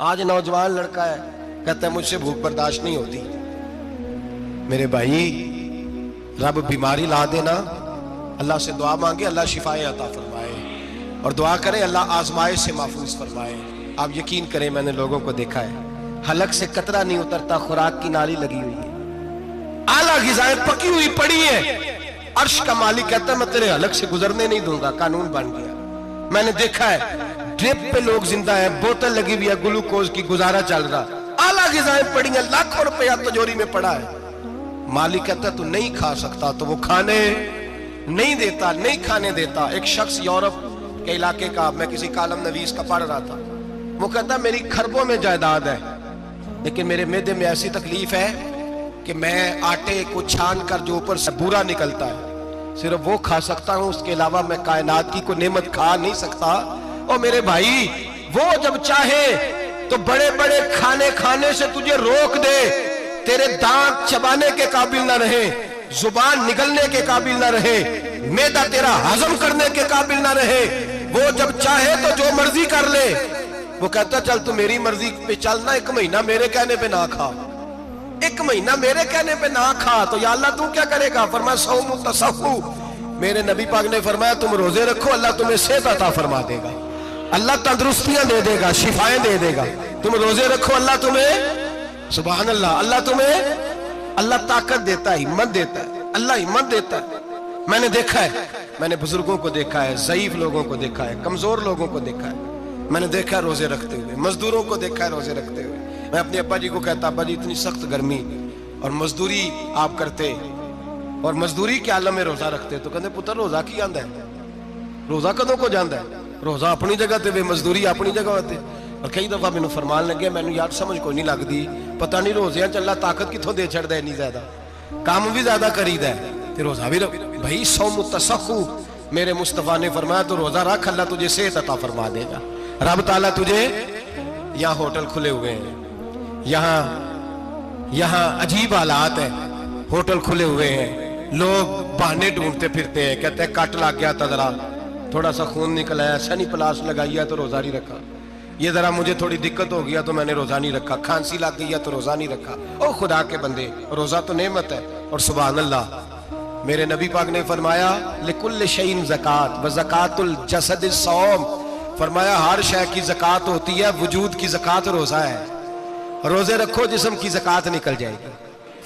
आज नौजवान लड़का है, कहता है मुझसे भूख बर्दाश्त नहीं होती। मेरे भाई, रब बीमारी ला देना, अल्लाह से दुआ मांगे, अल्लाह शिफाए अता फरमाए, और दुआ करें अल्लाह आजमाइश से महफूज फरमाए। आप यकीन करें, मैंने लोगों को देखा है, हलक से कतरा नहीं उतरता, खुराक की नाली लगी हुई है, आला ग़िज़ाएं पकी हुई पड़ी है। अर्श का मालिक कहता है मैं तेरे हलक से गुजरने नहीं दूंगा। कानून बन गया। मैंने देखा है ड्रिप पे लोग जिंदा है, बोतल लगी हुई है, ग्लूकोज की, गुजारा चल रहा, आला ग़िज़ाएं पड़ी है, लाखों रुपया तिजोरी में पड़ा है। मालिक कहता तू नहीं खा सकता, तो वो खाने नहीं देता, नहीं खाने देता। एक शख्स यूरोप के इलाके का, मैं किसी कालम नवीस का पढ़ रहा था, वो कहता मेरी खरबों में जायदाद है, लेकिन मेरे मैदे में ऐसी तकलीफ है कि मैं आटे को छान कर जो ऊपर से बूरा निकलता है सिर्फ वो खा सकता हूं, उसके अलावा मैं कायनात की कोई नेमत खा नहीं सकता। और मेरे भाई, वो जब चाहे तो बड़े बड़े खाने खाने से तुझे रोक दे, तेरे दांत चबाने के काबिल ना रहे, जुबान निगलने के काबिल ना रहे, मैदा तेरा हजम करने के काबिल ना रहे। वो जब चाहे तो जो मर्जी कर ले। वो कहता चल तू मेरी मर्जी पे चल ना, 1 महीना मेरे कहने पे ना खा, 1 महीना मेरे कहने पे ना खा, तो या अल्लाह तू क्या करेगा? फरमाया सौमु तसहु। मेरे नबी पाक ने फरमाया तुम रोजे रखो, अल्लाह तुम्हें सेहत अता फरमा देगा, अल्लाह तंदुरुस्तियां दे देगा, शिफाएं दे देगा। तुम रोजे रखो, अल्लाह तुम्हें, सुभान अल्लाह, अल्लाह तुम्हें, अल्लाह ताकत देता है, हिम्मत देता है, अल्लाह हिम्मत देता है। मैंने देखा है, मैंने बुजुर्गों को देखा है, ज़ईफ लोगों को देखा है, कमजोर लोगों को देखा है, मैंने देखा है रोजे रखते हुए, मजदूरों को देखा है रोजे रखते हुए। मैं अपने अब्बा जी को कहता, अब्बा जी इतनी सख्त गर्मी और मजदूरी आप करते, और मजदूरी के आलम में रोजा रखते, तो कहते पुत्र रोजा की आंदा है, रोजा कदों को जाता है, रोजा अपनी जगह ते, मजदूरी अपनी जगह होते। और कई दफा मैंने फरमान लगे, मैंने यार समझ कोई नहीं लगती, पता नहीं रोजिया च अल्लाह ताकत कितों दे छड़दा है, इन्नी ज्यादा काम भी ज्यादा करीदा है, ते रोजा भी भाई सौमु तसहु। मेरे मुस्तफा ने फरमाया तो रोजा रख, अल्लाह तुझे सेहत अता फरमा देगा। रब ताला तुझे, यहाँ होटल खुले हुए हैं, यहाँ अजीब हालात है, होटल खुले हुए हैं, लोग बहाने ढूंढते फिरते हैं, कहते हैं कट लग गया था, जरा थोड़ा सा खून निकल आया, सनी प्लास लगाई है तो रोजा नहीं रखा, ये जरा मुझे थोड़ी दिक्कत हो गया तो मैंने रोजा नहीं रखा, खांसी लग गई है तो रोजा नहीं रखा। ओ खुदा के बंदे, रोजा तो नेमत है। और सुभान अल्लाह, मेरे नबी पाक ने फरमाया लिकुल्ल शैइन ज़कात व ज़कातुल जसद सौम। फरमाया हर शय की ज़कात होती है, वजूद की ज़कात रोजा है। रोजे रखो, जिस्म की ज़कात निकल जाएगी।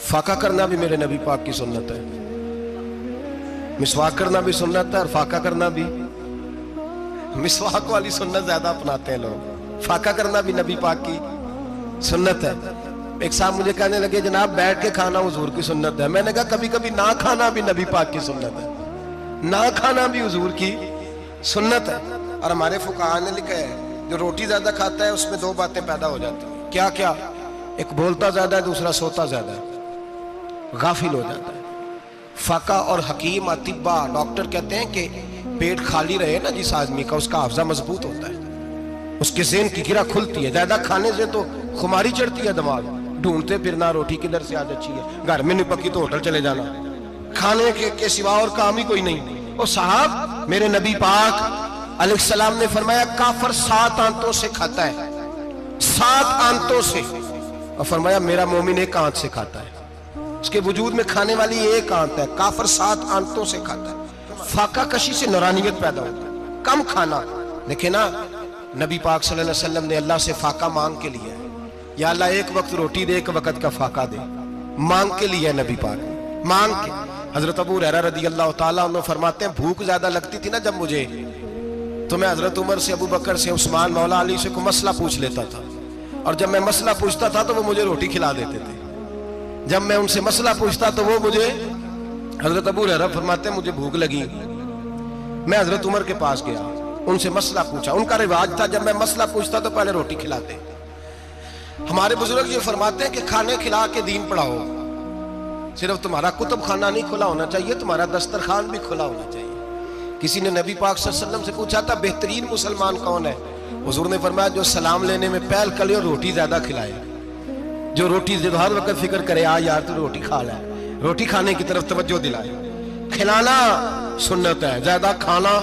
फाका करना भी मेरे नबी पाक की सुन्नत है, मिसवाक करना भी सुन्नत है, और फाका करना भी। मिसवाक वाली सुन्नत ज्यादा अपनाते हैं लोग, फाका करना भी नबी पाक की सुन्नत है। एक साहब मुझे कहने लगे जनाब बैठ के खाना हुजूर की सुन्नत है। मैंने कहा कभी कभी ना खाना भी नबी पाक की सुन्नत है, ना खाना भी हुजूर की सुन्नत है। और हमारे फुकाहा ने लिखा है जो रोटी ज्यादा खाता है उसमें 2 बातें पैदा हो जाती हैं। क्या क्या? एक बोलता ज्यादा है, दूसरा सोता ज्यादा है, गाफिल हो जाता है। फाका और हकीम अतिब्बा डॉक्टर कहते हैं कि पेट खाली रहे ना जिस आदमी का, उसका हाफजा मजबूत होता है, उसके ज़हन की गिरा खुलती है। ज्यादा खाने से तो खुमारी चढ़ती है, दिमाग ढूंढते फिरना, रोटी किधर से आज अच्छी है, घर में नहीं पकी तो होटल चले जाना, खाने के सिवा और काम ही कोई नहीं। और साहब, मेरे नबी पाक अलैहिस्सलाम ने फरमाया काफर 7 आंतों से खाता है, 7 आंतों से। और फरमाया मेरा मोमिन 1 आंत से खाता है, उसके वजूद में खाने वाली 1 आंत है, काफर 7 आंतों से खाता है। फाका कशी से नूरानियत पैदा होता है, कम खाना। देखे ना, नबी पाक सल्लल्लाहु अलैहि वसल्लम ने अल्लाह से फाका मांग के लिया है, या अल्लाह 1 वक्त रोटी दे, 1 वक्त का फाका दे, मांग के लिया नबी पाक, मांग के। हजरत अबू हुरैरा रदी अल्लाह ताला अन्हु फरमाते हैं भूख ज्यादा लगती थी ना जब मुझे, तो मैं हजरत उमर से, अबू बकर से, उस्मान, मौला अली से कोई मसला पूछ लेता था, और जब मैं मसला पूछता था तो वो मुझे रोटी खिला देते थे। जब मैं उनसे मसला पूछता तो वो मुझे, हजरत अबू हुरैरा फरमाते हैं मुझे भूख लगी, मैं हजरत उमर के पास गया, उनसे मसला पूछा। उनका रिवाज था जब मैं मसला पूछता तो पहले रोटी खिलाते। हमारे बुजुर्ग ये फरमाते हैं कि खाने खिला के दीन पढ़ाओ, सिर्फ तुम्हारा कुतुब खाना नहीं खुला होना चाहिए, तुम्हारा दस्तरखान भी खुला होना चाहिए। किसी ने नबी पाक सल्लल्लाहु अलैहि वसल्लम से पूछा था बेहतरीन मुसलमान कौन है? हुजूर ने फरमाया जो सलाम लेने में पहल करे और रोटी ज्यादा खिलाए, जो रोटी हर वक्त फिक्र करे आ यार तू रोटी खा ले, रोटी खाने की तरफ तवज्जो दिलाए। खिलाना सुन्नत है, ज्यादा खाना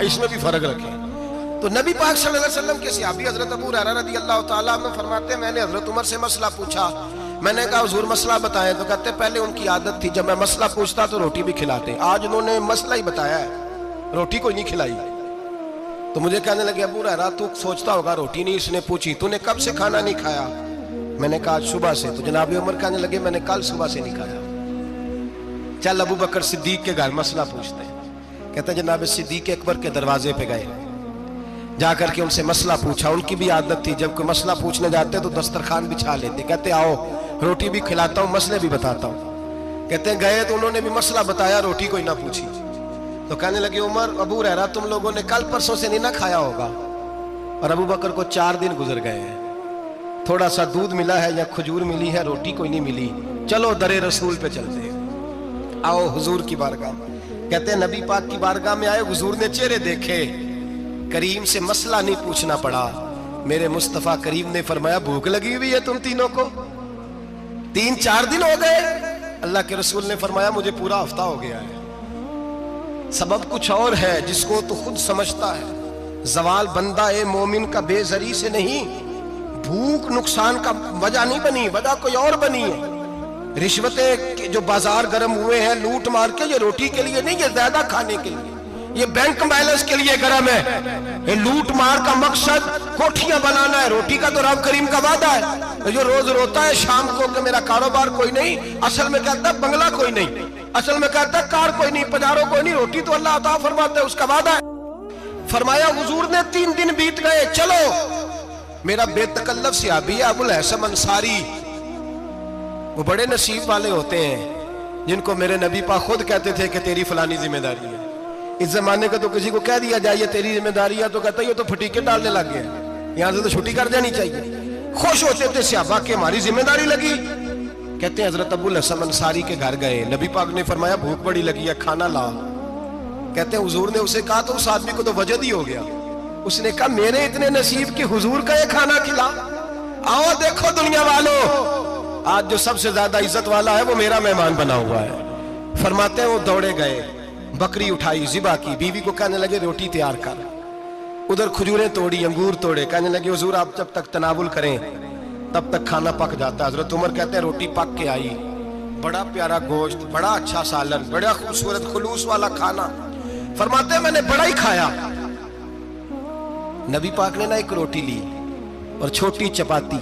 इसमें भी फर्क रखें। तो तो नबी पाक सल्लल्लाहु अलैहि वसल्लम के सहाबी हजरत अबू हुरैरा रदियल्लाहु ताला अन्हु फरमाते हैं, मैंने हजरत उमर से मसला पूछा। मैंने कहा हुजूर मसला बताएं। तो कहते पहले उनकी आदत थी जब मैं मसला पूछता तो रोटी भी खिलाते। आज उन्होंने मसला ही बताया है, रोटी कोई नहीं खिलाई। तो मुझे कहने लगे अबू हुरैरा तू सोचता होगा रोटी नहीं इसने पूछी, तूने कब से खाना नहीं खाया? मैंने कहा आज सुबह से। तो जनाब उमर कहने लगे मैंने कल सुबह से नहीं खाया। चल अबू बकर सिद्दीक के घर मसला पूछते हैं। कहते जनाब सिद्दीक अकबर के दरवाजे पे गए, जाकर के उनसे मसला पूछा। उनकी भी आदत थी जब कोई मसला पूछने जाते तो दस्तरखान बिछा लेते। कहते आओ रोटी भी खिलाता हूँ, मसले भी बताता हूँ। कहते गए तो उन्होंने भी मसला बताया, रोटी कोई ना पूछी। तो कहने लगे उमर अबू हुरैरा तुम लोगों ने कल परसों से नहीं ना खाया होगा। और अबू बकर को 4 दिन गुजर गए हैं, थोड़ा सा दूध मिला है या खजूर मिली है, रोटी कोई नहीं मिली। चलो दरे रसूल पे चलते हैं, आओ हुजूर की बारगाह। कहते हैं नबी पाक की बारगाह में आए, हुजूर ने चेहरे देखे, करीम से मसला नहीं पूछना पड़ा। मेरे मुस्तफा करीम ने फरमाया भूख लगी हुई है तुम तीनों को, 3-4 दिन हो गए। अल्लाह के रसूल ने फरमाया मुझे पूरा हफ्ता हो गया है। सबब कुछ और है जिसको तो खुद समझता है। जवाल बंदा ए मोमिन का बेजरी से नहीं, भूख नुकसान का वजह नहीं बनी, वजह कोई और बनी है। रिश्वतें जो बाजार गर्म हुए हैं लूट मार के, ये रोटी के लिए नहीं, ये ज्यादा खाने के लिए, ये बैंक बैलेंस के लिए गर्म है। ये लूट मार का मकसद कोठियां बनाना है, रोटी का तो रब करीम का वादा है। जो रोज रोता है शाम को कि मेरा कारोबार कोई नहीं, असल में कहता है बंगला कोई नहीं, असल में कहता है कार कोई नहीं, पजारो कोई नहीं, रोटी तो अल्लाह अता फरमाता है, उसका वादा है। फरमाया हुजूर ने 3 दिन बीत गए, चलो। मेरा बेतकल्लफ सहाबी अबुल हसन अंसारी, वो बड़े नसीब वाले होते हैं जिनको मेरे नबी पाक खुद कहते थे कि तेरी फलानी जिम्मेदारी है। इस जमाने का तो किसी को कह दिया जाए ये तेरी जिम्मेदारी है तो कहता है ये तो फटीके डालने लग गए, यहां से तो छुट्टी कर देनी चाहिए। खुश होते थे सहाबा के हमारी जिम्मेदारी लगी। कहते हैं हजरत अबुल हसन अंसारी के घर गए, नबी पाक ने फरमाया भूख बड़ी लगी है खाना ला। कहते हैं हुजूर ने उसे कहा तो उस आदमी को तो वजद ही हो गया। उसने कहा मेरे इतने नसीब कि हुजूर का ये खाना खिला। आओ देखो दुनिया वालों, आज जो सबसे ज्यादा इज्जत वाला है वो मेरा मेहमान बना हुआ है। फरमाते हैं वो दौड़े गए, बकरी उठाई, जिबा की, बीवी को कहने लगे रोटी तैयार कर। उधर खजूरें तोड़ी, अंगूर तोड़े, कहने लगे हुजूर आप जब तक तनावुल करें तब तक खाना पक जाता है। हजरत उमर कहते हैं रोटी पक के आई, बड़ा प्यारा गोश्त, बड़ा अच्छा सालन, बड़ा खूबसूरत खुलूस वाला खाना। फरमाते हैं मैंने बड़ा ही खाया। नबी पाक ने ना एक रोटी ली और छोटी चपाती,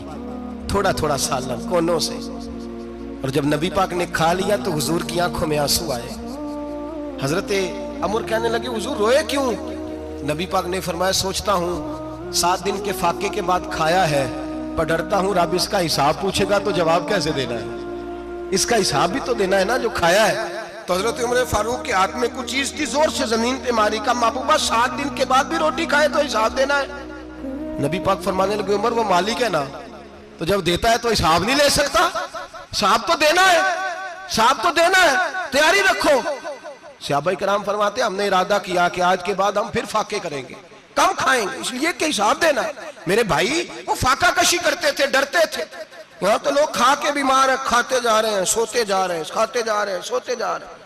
थोड़ा थोड़ा सालन कोनों से। और जब नबी पाक ने खा लिया तो हुजूर की आंखों में आंसू आए। हजरत अमर कहने लगे हुजूर रोए क्यों? नबी पाक ने फरमाया सोचता हूँ 7 दिन के फाके के बाद खाया है, पर डरता हूँ रब इसका हिसाब पूछेगा तो जवाब कैसे देना है, इसका हिसाब भी तो देना है ना जो खाया है। तो हजरत उमर फारूक के हाथ में कुछ चीज थी, जोर से जमीन पे मारी, का महबूबा 7 दिन के बाद भी रोटी खाए तो हिसाब देना है। नबी पाक फरमाने लगे उमर वो मालिक है ना, तो जब देता है तो हिसाब नहीं ले सकता, हिसाब तो देना है, हिसाब तो देना है, तैयारी रखो। सहाबाए किराम फरमाते हमने इरादा किया कि आज के बाद हम फिर फाके करेंगे, कम खाएंगे, इसलिए कि हिसाब देना। मेरे भाई वो फाका कशी करते थे, डरते थे। यहाँ तो लोग खा के बीमार है, खाते जा रहे हैं, सोते जा रहे हैं, खाते जा रहे हैं, सोते जा रहे हैं।